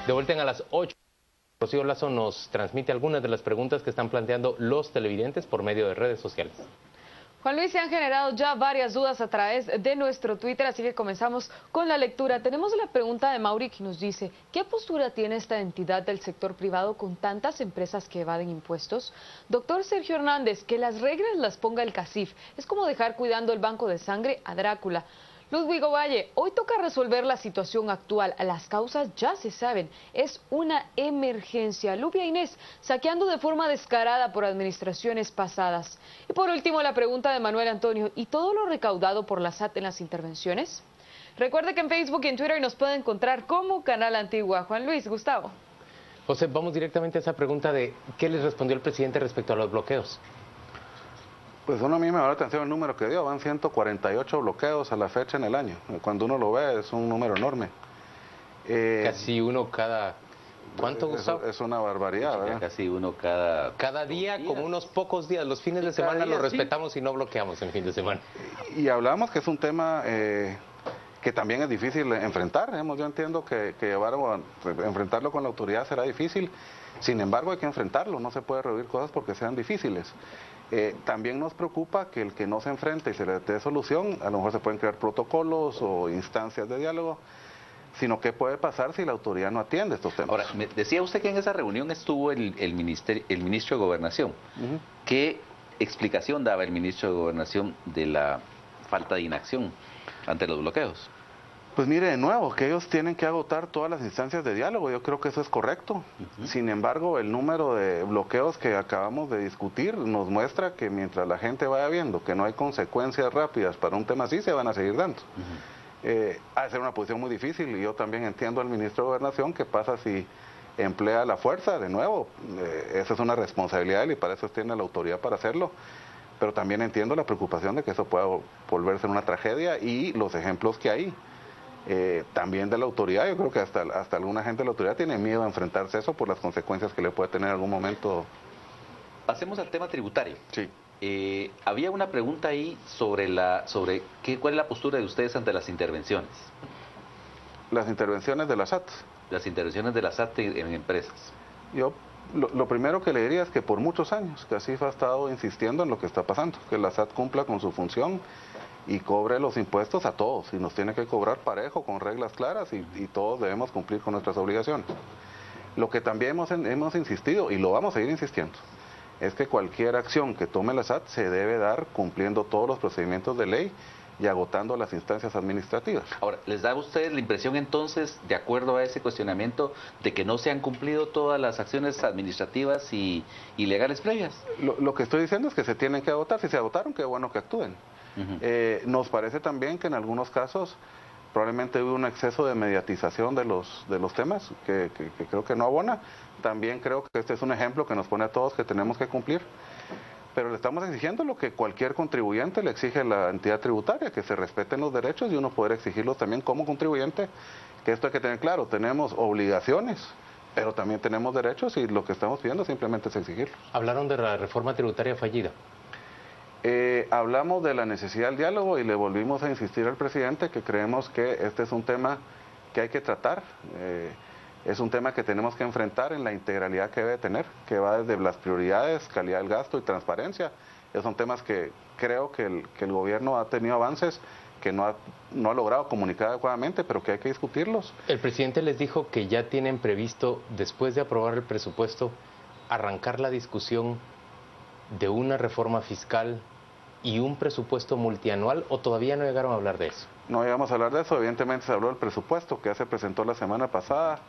De vuelta a las 8, Rocío Lazo nos transmite algunas de las preguntas que están planteando los televidentes por medio de redes sociales. Juan Luis, se han generado ya varias dudas a través de nuestro Twitter, así que comenzamos con la lectura. Tenemos la pregunta de Mauri que nos dice: ¿qué postura tiene esta entidad del sector privado con tantas empresas que evaden impuestos? Doctor Sergio Hernández, que las reglas las ponga el CACIF. Es como dejar cuidando el banco de sangre a Drácula. Ludvigo Valle, hoy toca resolver la situación actual. Las causas ya se saben. Es una emergencia. Lupia Inés, saqueando de forma descarada por administraciones pasadas. Y por último, la pregunta de Manuel Antonio: ¿y todo lo recaudado por la SAT en las intervenciones? Recuerde que en Facebook y en Twitter nos puede encontrar como Canal Antigua. Juan Luis, Gustavo. José, vamos directamente a esa pregunta de ¿qué les respondió el presidente respecto a los bloqueos? Pues a mí me da la atención el número que dio, van 148 bloqueos a la fecha en el año. Cuando uno lo ve es un número enorme. Casi uno cada... ¿Cuánto, Gustavo? Es una barbaridad, ¿verdad? Casi uno cada día, como unos pocos días. Los fines de semana los respetamos y no bloqueamos en fin de semana. Y hablamos que es un tema que también es difícil enfrentar. Yo entiendo que enfrentarlo con la autoridad será difícil. Sin embargo, hay que enfrentarlo. No se puede rehuir cosas porque sean difíciles. También nos preocupa que el que no se enfrente y se le dé solución, a lo mejor se pueden crear protocolos o instancias de diálogo, sino qué puede pasar si la autoridad no atiende estos temas. Ahora, me decía usted que en esa reunión estuvo el ministro de Gobernación. ¿Qué explicación daba el ministro de Gobernación de la falta de inacción ante los bloqueos? Pues mire, de nuevo, que ellos tienen que agotar todas las instancias de diálogo, yo creo que eso es correcto. Sin embargo, el número de bloqueos que acabamos de discutir nos muestra que mientras la gente vaya viendo que no hay consecuencias rápidas para un tema así, se van a seguir dando. Ha de ser una posición muy difícil, y yo también entiendo al ministro de Gobernación qué pasa si emplea la fuerza. De nuevo, esa es una responsabilidad de él y para eso tiene la autoridad para hacerlo. Pero también entiendo la preocupación de que eso pueda volverse una tragedia y los ejemplos que hay. También de la autoridad, yo creo que hasta alguna gente de la autoridad tiene miedo a enfrentarse a eso por las consecuencias que le puede tener en algún momento. Pasemos al tema tributario. Sí. Había una pregunta ahí sobre cuál es la postura de ustedes ante las intervenciones. Las intervenciones de la SAT. Las intervenciones de la SAT en empresas. Yo lo primero que le diría es que por muchos años CACIF ha estado insistiendo en lo que está pasando, que la SAT cumpla con su función y cobre los impuestos a todos, y nos tiene que cobrar parejo, con reglas claras, y todos debemos cumplir con nuestras obligaciones. Lo que también hemos insistido, y lo vamos a seguir insistiendo, es que cualquier acción que tome la SAT se debe dar cumpliendo todos los procedimientos de ley y agotando las instancias administrativas. Ahora, ¿les da a ustedes la impresión entonces, de acuerdo a ese cuestionamiento, de que no se han cumplido todas las acciones administrativas y legales previas? Lo que estoy diciendo es que se tienen que agotar. Si se agotaron, qué bueno que actúen. Nos parece también que en algunos casos probablemente hubo un exceso de mediatización de los temas que creo que no abona. También creo que este es un ejemplo que nos pone a todos que tenemos que cumplir, pero le estamos exigiendo lo que cualquier contribuyente le exige a la entidad tributaria, que se respeten los derechos y uno poder exigirlos también como contribuyente, que esto hay que tener claro, tenemos obligaciones, pero también tenemos derechos, y lo que estamos pidiendo simplemente es exigirlos. Hablaron de la reforma tributaria fallida. Hablamos de la necesidad del diálogo y le volvimos a insistir al presidente que creemos que este es un tema que hay que tratar, es un tema que tenemos que enfrentar en la integralidad que debe tener, que va desde las prioridades, calidad del gasto y transparencia. Esos son temas que creo que el gobierno ha tenido avances, que no ha logrado comunicar adecuadamente, pero que hay que discutirlos. El presidente les dijo que ya tienen previsto, después de aprobar el presupuesto, arrancar la discusión de una reforma fiscal y un presupuesto multianual, ¿o todavía no llegaron a hablar de eso? No llegamos a hablar de eso. Evidentemente se habló del presupuesto que ya se presentó la semana pasada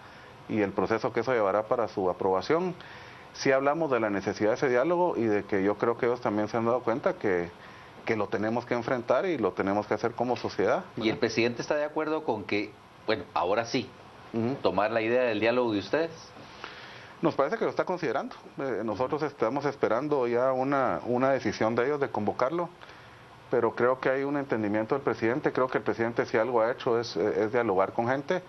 y el proceso que eso llevará para su aprobación. Sí hablamos de la necesidad de ese diálogo y de que yo creo que ellos también se han dado cuenta que lo tenemos que enfrentar y lo tenemos que hacer como sociedad, ¿verdad? ¿Y el presidente está de acuerdo con que, bueno, ahora sí, tomar la idea del diálogo de ustedes? Nos parece que lo está considerando. Nosotros estamos esperando ya una decisión de ellos de convocarlo, pero creo que hay un entendimiento del presidente. Creo que el presidente, si algo ha hecho, es dialogar con gente,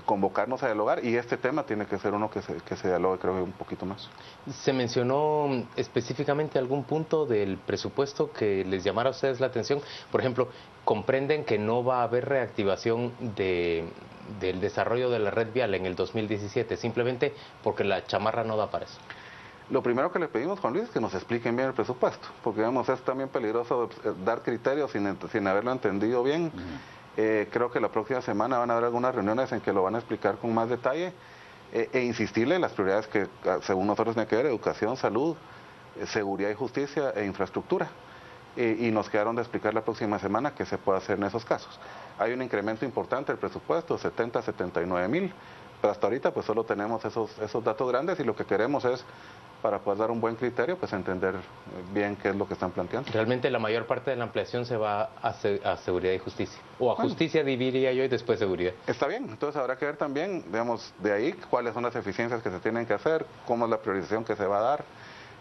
convocarnos a dialogar, y este tema tiene que ser uno que se dialogue, creo que un poquito más. ¿Se mencionó específicamente algún punto del presupuesto que les llamara a ustedes la atención? Por ejemplo, ¿comprenden que no va a haber reactivación del desarrollo de la red vial en el 2017, simplemente porque la chamarra no da para eso? Lo primero que le pedimos, Juan Luis, es que nos expliquen bien el presupuesto, porque digamos, es también peligroso dar criterios sin haberlo entendido bien. Creo que la próxima semana van a haber algunas reuniones en que lo van a explicar con más detalle e insistirle en las prioridades que según nosotros tiene que ver: educación, salud, seguridad y justicia e infraestructura. Y nos quedaron de explicar la próxima semana qué se puede hacer en esos casos. Hay un incremento importante del presupuesto, 70, 79 mil, pero hasta ahorita pues solo tenemos esos datos grandes, y lo que queremos es, para poder dar un buen criterio, pues entender bien qué es lo que están planteando. Realmente la mayor parte de la ampliación se va a seguridad y justicia, o a justicia diría yo, y después seguridad. Está bien, entonces habrá que ver también, digamos, de ahí cuáles son las eficiencias que se tienen que hacer, cómo es la priorización que se va a dar,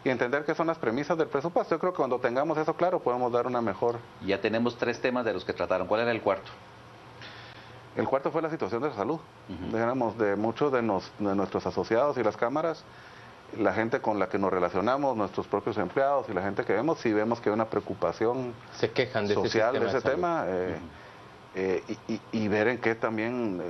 y entender qué son las premisas del presupuesto. Yo creo que cuando tengamos eso claro podemos dar una mejor... Ya tenemos 3 temas de los que trataron. ¿Cuál era el cuarto? El cuarto fue la situación de salud. Digamos, de muchos de nuestros asociados y las cámaras, la gente con la que nos relacionamos, nuestros propios empleados y la gente que vemos, sí vemos que hay una preocupación se quejan de social de ese tema, y ver en qué también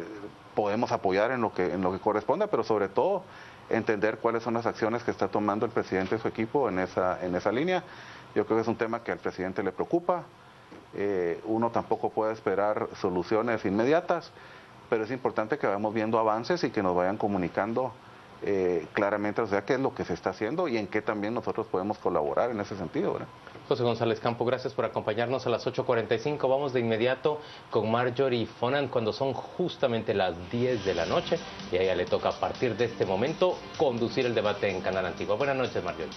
podemos apoyar en lo que corresponda, pero sobre todo entender cuáles son las acciones que está tomando el presidente y su equipo en esa línea. Yo creo que es un tema que al presidente le preocupa. Uno tampoco puede esperar soluciones inmediatas, pero es importante que vayamos viendo avances y que nos vayan comunicando claramente, o sea, qué es lo que se está haciendo y en qué también nosotros podemos colaborar en ese sentido, ¿verdad? José González Campo, gracias por acompañarnos a las 8:45. Vamos de inmediato con Marjorie Fonan cuando son justamente las 10 de la noche, y a ella le toca a partir de este momento conducir el debate en Canal Antigua. Buenas noches, Marjorie.